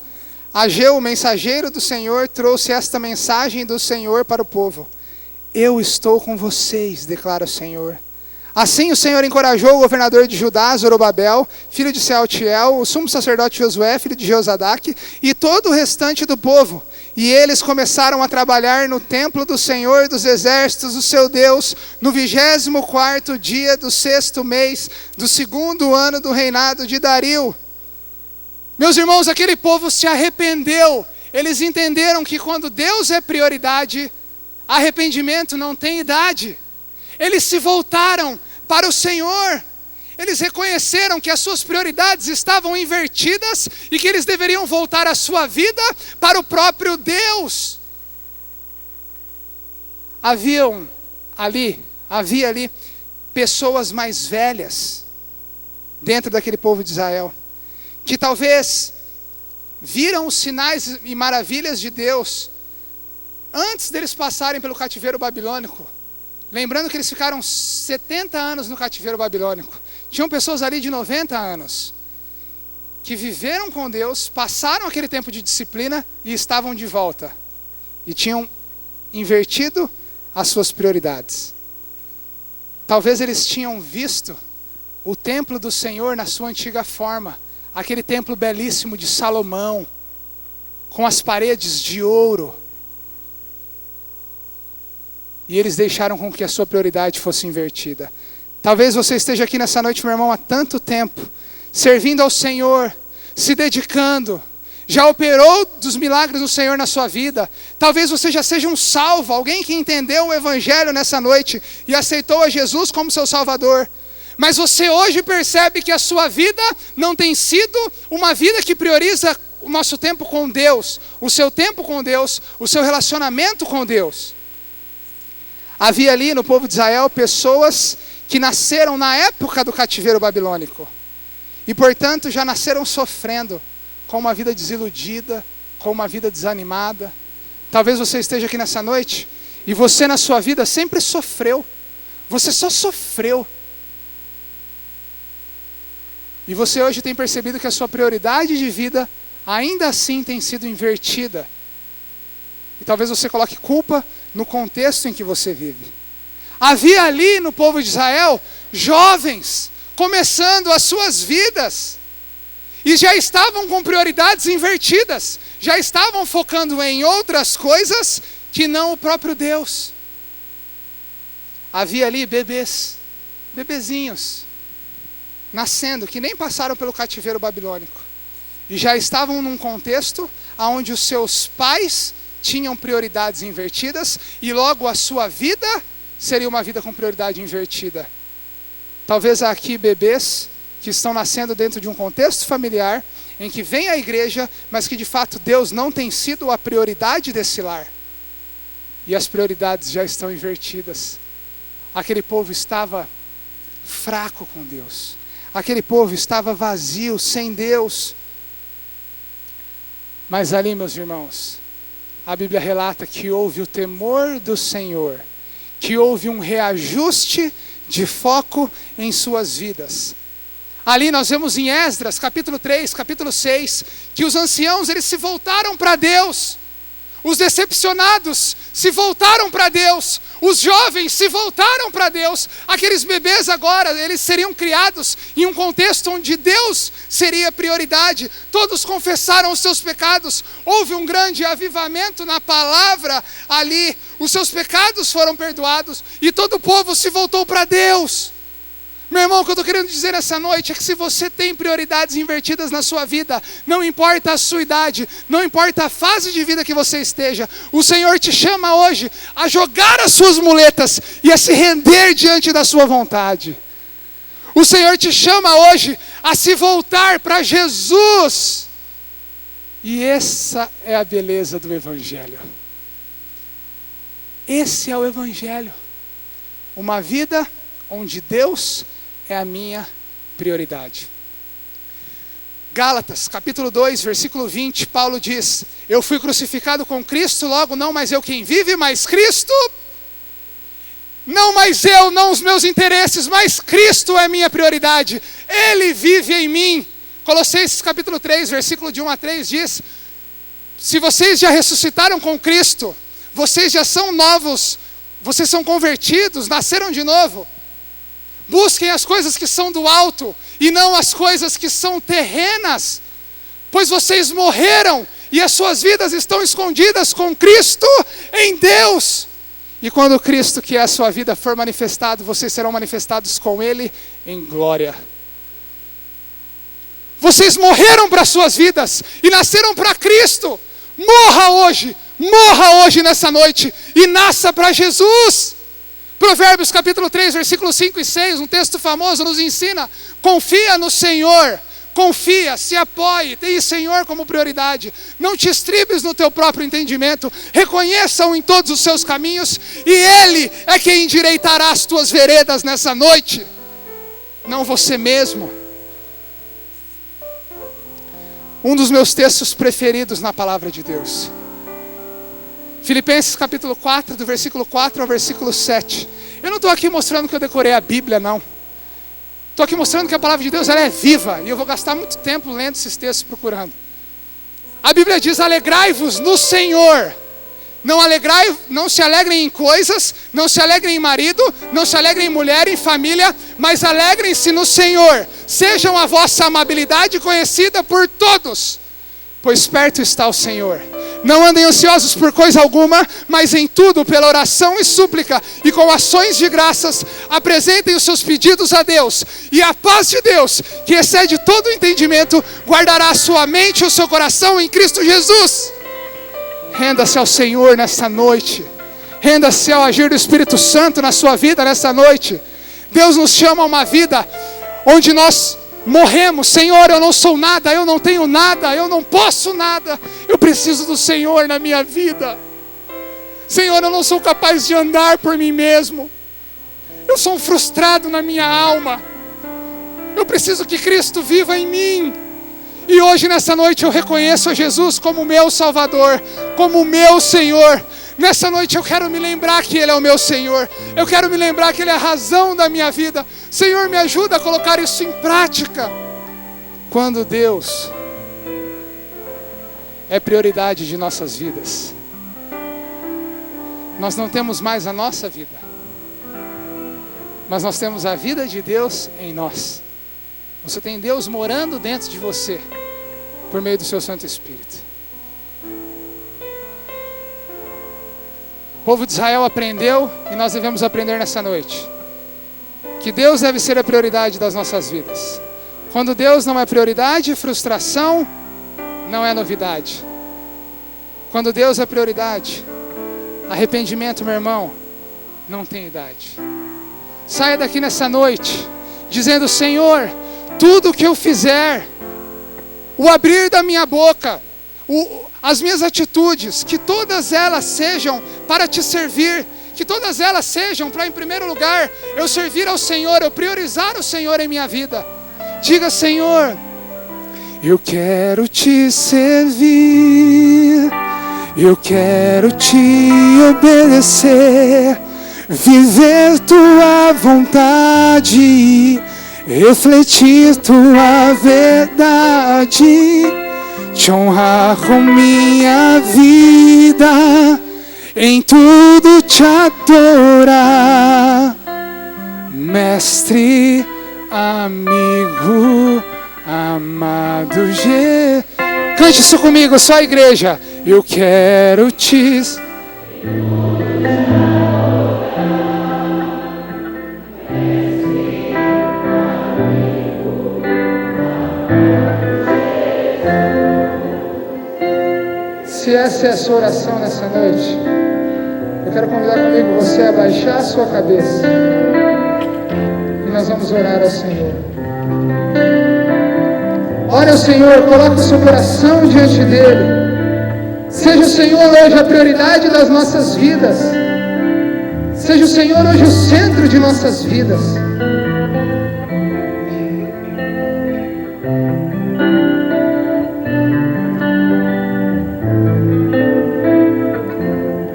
Ageu, o mensageiro do Senhor, trouxe esta mensagem do Senhor para o povo: eu estou com vocês, declara o Senhor. Assim o Senhor encorajou o governador de Judá, Zorobabel, filho de Sealtiel, o sumo sacerdote Josué, filho de Jeozadaque, e todo o restante do povo. E eles começaram a trabalhar no templo do Senhor dos exércitos, o seu Deus, no 24º dia do 6º mês, do 2º ano do reinado de Dario. Meus irmãos, aquele povo se arrependeu. Eles entenderam que quando Deus é prioridade, arrependimento não tem idade. Eles se voltaram para o Senhor. Eles reconheceram que as suas prioridades estavam invertidas e que eles deveriam voltar a sua vida para o próprio Deus. Havia ali pessoas mais velhas dentro daquele povo de Israel, que talvez viram os sinais e maravilhas de Deus antes deles passarem pelo cativeiro babilônico. Lembrando que eles ficaram 70 anos no cativeiro babilônico. Tinham pessoas ali de 90 anos que viveram com Deus, passaram aquele tempo de disciplina e estavam de volta. E tinham invertido as suas prioridades. Talvez eles tinham visto o templo do Senhor na sua antiga forma. Aquele templo belíssimo de Salomão, com as paredes de ouro. E eles deixaram com que a sua prioridade fosse invertida. Talvez você esteja aqui nessa noite, meu irmão, há tanto tempo, servindo ao Senhor, se dedicando, já operou dos milagres do Senhor na sua vida. Talvez você já seja um salvo, alguém que entendeu o Evangelho nessa noite e aceitou a Jesus como seu Salvador. Mas você hoje percebe que a sua vida não tem sido uma vida que prioriza o nosso tempo com Deus, o seu tempo com Deus, o seu relacionamento com Deus. Havia ali no povo de Israel pessoas que nasceram na época do cativeiro babilônico. E portanto já nasceram sofrendo, com uma vida desiludida, com uma vida desanimada. Talvez você esteja aqui nessa noite e você na sua vida sempre sofreu. Você só sofreu. E você hoje tem percebido que a sua prioridade de vida ainda assim tem sido invertida. E talvez você coloque culpa no contexto em que você vive. Havia ali no povo de Israel jovens começando as suas vidas e já estavam com prioridades invertidas, já estavam focando em outras coisas que não o próprio Deus. Havia ali bebezinhos, nascendo, que nem passaram pelo cativeiro babilônico, e já estavam num contexto onde os seus pais tinham prioridades invertidas, e logo a sua vida seria uma vida com prioridade invertida. Talvez há aqui bebês que estão nascendo dentro de um contexto familiar, em que vem a igreja, mas que de fato Deus não tem sido a prioridade desse lar. E as prioridades já estão invertidas. Aquele povo estava fraco com Deus. Aquele povo estava vazio, sem Deus. Mas ali, meus irmãos, a Bíblia relata que houve o temor do Senhor, que houve um reajuste de foco em suas vidas. Ali nós vemos em Esdras, capítulo 3, capítulo 6, que os anciãos eles se voltaram para Deus. Os decepcionados se voltaram para Deus. Os jovens se voltaram para Deus. Aqueles bebês agora, eles seriam criados em um contexto onde Deus seria prioridade. Todos confessaram os seus pecados. Houve um grande avivamento na palavra ali. Os seus pecados foram perdoados e todo o povo se voltou para Deus. Meu irmão, o que eu estou querendo dizer nessa noite é que se você tem prioridades invertidas na sua vida, não importa a sua idade, não importa a fase de vida que você esteja, o Senhor te chama hoje a jogar as suas muletas e a se render diante da sua vontade. O Senhor te chama hoje a se voltar para Jesus. E essa é a beleza do Evangelho. Esse é o Evangelho. Uma vida onde Deus é a minha prioridade. Gálatas, capítulo 2, versículo 20, Paulo diz: eu fui crucificado com Cristo, logo não mais eu quem vive, mas Cristo. Não mais eu, não os meus interesses, mas Cristo é minha prioridade. Ele vive em mim. Colossenses capítulo 3, versículo de 1 a 3 diz: se vocês já ressuscitaram com Cristo, vocês já são novos, vocês são convertidos, nasceram de novo. Busquem as coisas que são do alto e não as coisas que são terrenas, pois vocês morreram e as suas vidas estão escondidas com Cristo em Deus. E quando Cristo, que é a sua vida, for manifestado, vocês serão manifestados com Ele em glória. Vocês morreram para as suas vidas e nasceram para Cristo. Morra hoje nessa noite e nasça para Jesus. Provérbios capítulo 3, versículos 5 e 6, um texto famoso, nos ensina: confia no Senhor, confia, se apoie, tenha o Senhor como prioridade, não te estribes no teu próprio entendimento, reconheça-o em todos os seus caminhos, e Ele é quem endireitará as tuas veredas nessa noite, não você mesmo. Um dos meus textos preferidos na palavra de Deus, Filipenses capítulo 4, do versículo 4 ao versículo 7. Eu não estou aqui mostrando que eu decorei a Bíblia, não. Estou aqui mostrando que a palavra de Deus ela é viva, e eu vou gastar muito tempo lendo esses textos, procurando. A Bíblia diz: alegrai-vos no Senhor. Não se alegrem em coisas, não se alegrem em marido, não se alegrem em mulher, em família, mas alegrem-se no Senhor. Sejam a vossa amabilidade conhecida por todos, pois perto está o Senhor. Não andem ansiosos por coisa alguma, mas em tudo, pela oração e súplica, e com ações de graças, apresentem os seus pedidos a Deus. E a paz de Deus, que excede todo o entendimento, guardará a sua mente e o seu coração em Cristo Jesus. Renda-se ao Senhor nesta noite. Renda-se ao agir do Espírito Santo na sua vida nesta noite. Deus nos chama a uma vida onde nós morremos. Senhor, eu não sou nada, eu não tenho nada, eu não posso nada, eu preciso do Senhor na minha vida. Senhor, eu não sou capaz de andar por mim mesmo, eu sou um frustrado na minha alma, eu preciso que Cristo viva em mim. E hoje nessa noite eu reconheço a Jesus como meu Salvador, como meu Senhor. Nessa noite eu quero me lembrar que Ele é o meu Senhor. Eu quero me lembrar que Ele é a razão da minha vida. Senhor, me ajuda a colocar isso em prática. Quando Deus é prioridade de nossas vidas, nós não temos mais a nossa vida, mas nós temos a vida de Deus em nós. Você tem Deus morando dentro de você, por meio do seu Santo Espírito. O povo de Israel aprendeu, e nós devemos aprender nessa noite, que Deus deve ser a prioridade das nossas vidas. Quando Deus não é prioridade, frustração não é novidade. Quando Deus é prioridade, arrependimento, meu irmão, não tem idade. Saia daqui nessa noite dizendo: Senhor, tudo que eu fizer, o abrir da minha boca, as minhas atitudes, que todas elas sejam para te servir, que todas elas sejam para, em primeiro lugar, eu servir ao Senhor, eu priorizar o Senhor em minha vida. Diga: Senhor, eu quero te servir, eu quero te obedecer, viver tua vontade, refletir tua verdade, te honrar com minha vida, em tudo te adorar, mestre, amigo, amado Jesus. Cante isso comigo, só a igreja. Eu quero te... Se essa é a sua oração nessa noite, eu quero convidar comigo você a baixar a sua cabeça e nós vamos orar ao Senhor. Ore ao Senhor, coloque o seu coração diante dEle. Seja o Senhor hoje a prioridade das nossas vidas. Seja o Senhor hoje o centro de nossas vidas.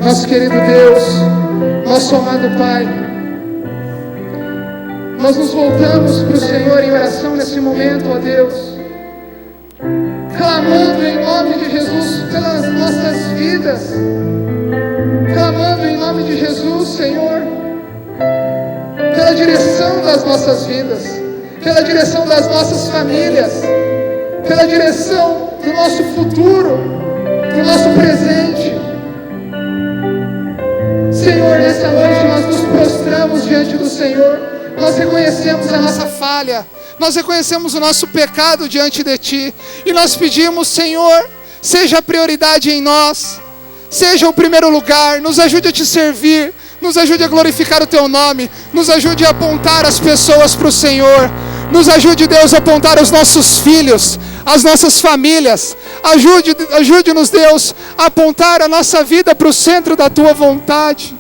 Nosso querido Deus, nosso amado Pai, nós nos voltamos para o Senhor em oração nesse momento, ó Deus, clamando em nome de Jesus pelas nossas vidas, clamando em nome de Jesus, Senhor, pela direção das nossas vidas, pela direção das nossas famílias, pela direção do nosso futuro, do nosso presente. Senhor, nessa noite nós nos prostramos diante do Senhor, nós reconhecemos a nossa falha, nós reconhecemos o nosso pecado diante de Ti, e nós pedimos, Senhor, seja a prioridade em nós, seja o primeiro lugar, nos ajude a Te servir, Nos ajude a glorificar o Teu nome. Nos ajude a apontar as pessoas para o Senhor. Nos ajude, Deus, a apontar os nossos filhos, as nossas famílias. Ajude-nos, Deus, a apontar a nossa vida para o centro da Tua vontade.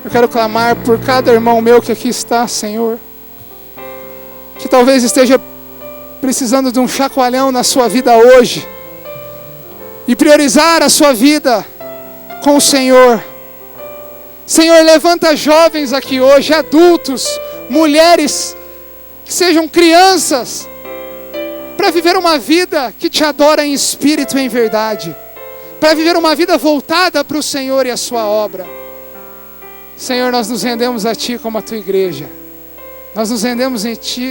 Eu quero clamar por cada irmão meu que aqui está, Senhor, que talvez esteja precisando de um chacoalhão na sua vida hoje, e priorizar a sua vida com o Senhor. Senhor, levanta jovens aqui hoje, adultos, mulheres, que sejam crianças, para viver uma vida que te adora em espírito e em verdade, para viver uma vida voltada para o Senhor e a sua obra. Senhor, nós nos rendemos a Ti como a Tua igreja. Nós nos rendemos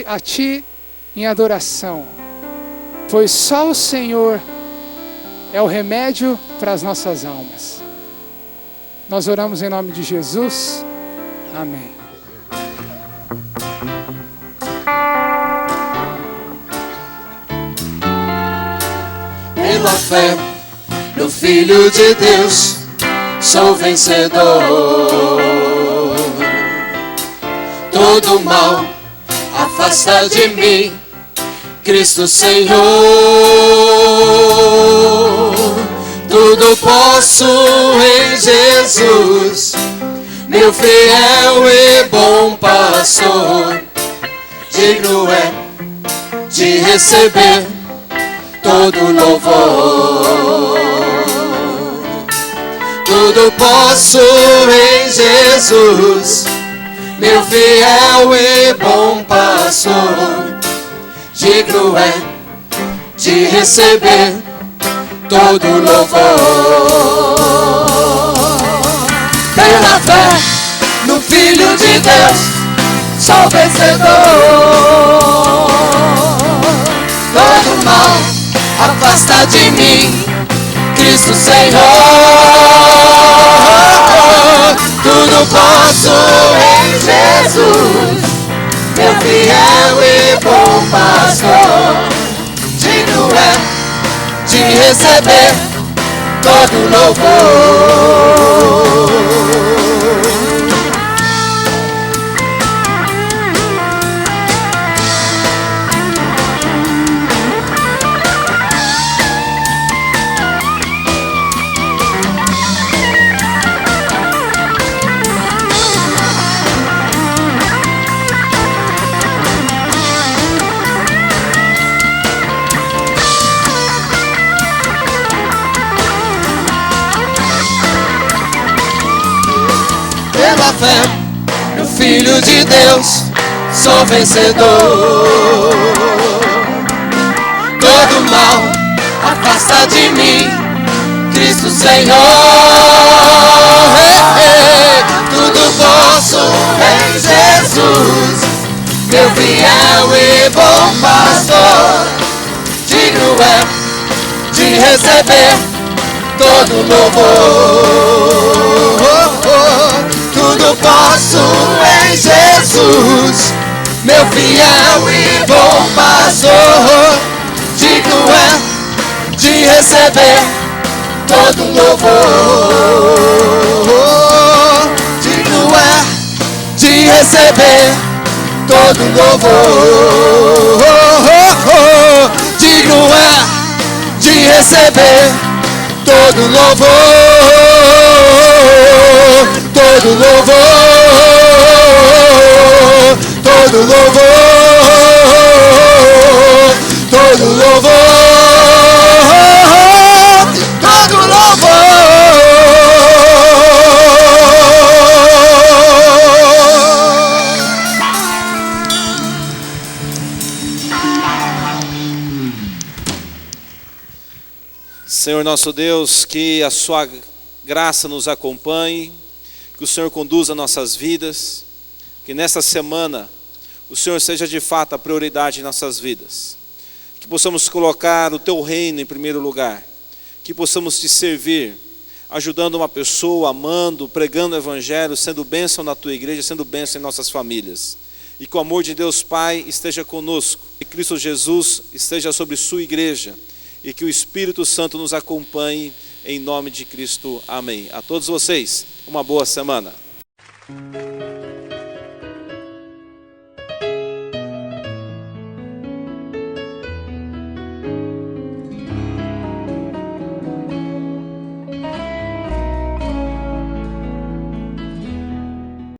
a Ti em adoração, pois só o Senhor é o remédio para as nossas almas. Nós oramos em nome de Jesus. Amém. Pela fé no Filho de Deus, sou vencedor. Todo mal afasta de mim, Cristo Senhor. Tudo posso em Jesus, meu fiel e bom pastor. Digno é de receber todo louvor. Tudo posso em Jesus, meu fiel e bom pastor. Digno é de receber todo louvor. Pela fé no Filho de Deus, sou vencedor. Todo mal afasta de mim, Cristo Senhor. Tudo posso em Jesus, meu fiel e bom pastor. Digno é de receber todo louvor. Pela fé no Filho de Deus, sou vencedor. Todo mal afasta de mim, Cristo Senhor. Tudo posso em Jesus, meu fiel e bom pastor. Digno é de receber todo louvor. Tudo posso em Jesus, meu fiel e bom pastor. Digno é de receber todo louvor. Digno é de receber todo louvor. Digno é de receber todo louvor. Todo louvor, todo louvor, todo louvor, todo louvor. Senhor nosso Deus, que a sua graça nos acompanhe, que o Senhor conduza nossas vidas, que nesta semana o Senhor seja de fato a prioridade em nossas vidas, que possamos colocar o Teu reino em primeiro lugar, que possamos Te servir, ajudando uma pessoa, amando, pregando o Evangelho, sendo bênção na Tua igreja, sendo bênção em nossas famílias, e que o amor de Deus Pai esteja conosco, que Cristo Jesus esteja sobre sua igreja, e que o Espírito Santo nos acompanhe em nome de Cristo, amém. A todos vocês, uma boa semana.